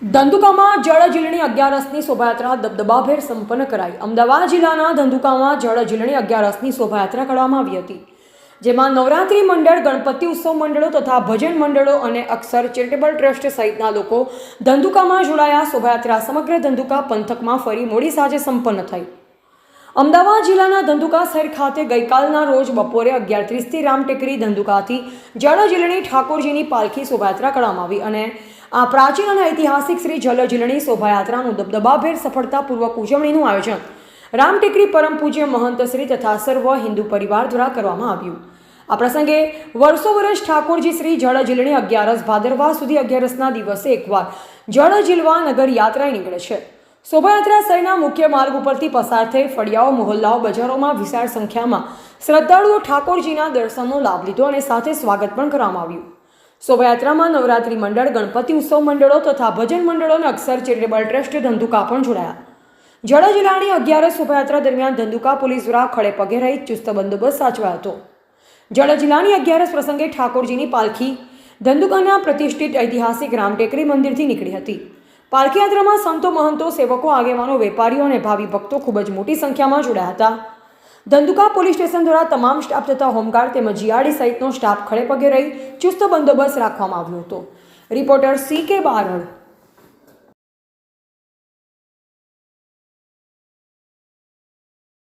ધંધુકામાં જળઝીલણી અગિયારસની શોભાયાત્રા દબદબાભેર સંપન્ન કરાઈ। અમદાવાદ જિલ્લાના ધંધુકામાં જળઝીલણી અગિયારસની શોભાયાત્રા કરવામાં આવી હતી, જેમાં નવરાત્રિ મંડળ, ગણપતિ ઉત્સવ મંડળો તથા ભજન મંડળો અને અક્ષર ચેરિટેબલ ટ્રસ્ટ સહિતના લોકો ધંધુકામાં જોડાયા। શોભાયાત્રા સમગ્ર ધંધુકા પંથકમાં ફરી મોડી સાંજે સંપન્ન થઈ। અમદાવાદ જિલ્લાના ધંધુકા શહેર ખાતે ગઈકાલના રોજ બપોરે 11:30થી રામટેકરી ધંધુકાથી જળઝીલણી ઠાકોરજીની પાલખી શોભાયાત્રા કરવામાં આવી અને આ પ્રાચીન અને ઐતિહાસિક શ્રી જળઝીલણી શોભાયાત્રાનું દબદબાભેર સફળતાપૂર્વક ઉજવણીનું આયોજન રામટેકરી પરમ પૂજ્ય મહંત શ્રી તથા સર્વ હિન્દુ પરિવાર દ્વારા કરવામાં આવ્યું। આ પ્રસંગે વર્ષો વર્ષ ઠાકોરજી શ્રી જળઝીલણી અગિયારસ ભાદરવા સુધી અગિયારસના દિવસે એકવાર જળઝીલવા નગર યાત્રાએ નીકળે છે। શોભાયાત્રા શહેરના મુખ્ય માર્ગ ઉપરથી પસાર થઈ ફળિયાઓ, મહોલ્લાઓ, બજારોમાં વિશાળ સંખ્યામાં શ્રદ્ધાળુઓ ઠાકોરજીના દર્શનનો લાભ લીધો અને સાથે સ્વાગત પણ કરવામાં આવ્યું। શોભાયાત્રામાં નવરાત્રિ મંડળ, ગણપતિ ઉત્સવ મંડળો તથા ભજન મંડળો અને અક્ષર ચેરિટેબલ ટ્રસ્ટ ધંધુકા પણ જોડાયા। જળઝીલણી અગિયારસ શોભાયાત્રા દરમિયાન ધંધુકા પોલીસ દ્વારા ખડે પગે રહી ચુસ્ત બંદોબસ્ત સાચવાયો હતો। જળઝીલણી અગિયારસ પ્રસંગે ઠાકોરજીની પાલખી ધંધુકાના પ્રતિષ્ઠિત ઐતિહાસિક રામટેકરી મંદિરથી નીકળી હતી। પાલખી યાત્રામાં સંતો, મહંતો, સેવકો, આગેવાનો, વેપારીઓ અને ભાવિ ભક્તો ખૂબ જ મોટી સંખ્યામાં જોડાયા હતા। ધંધુકા પોલીસ સ્ટેશન દ્વારા તમામ સ્ટાફ તથા હોમગાર્ડ તેમજ જીઆરડી સહિતનો સ્ટાફ ખડે પગે રહી ચુસ્ત બંદોબસ્ત રાખવામાં આવ્યો હતો। Reporter CK Barad.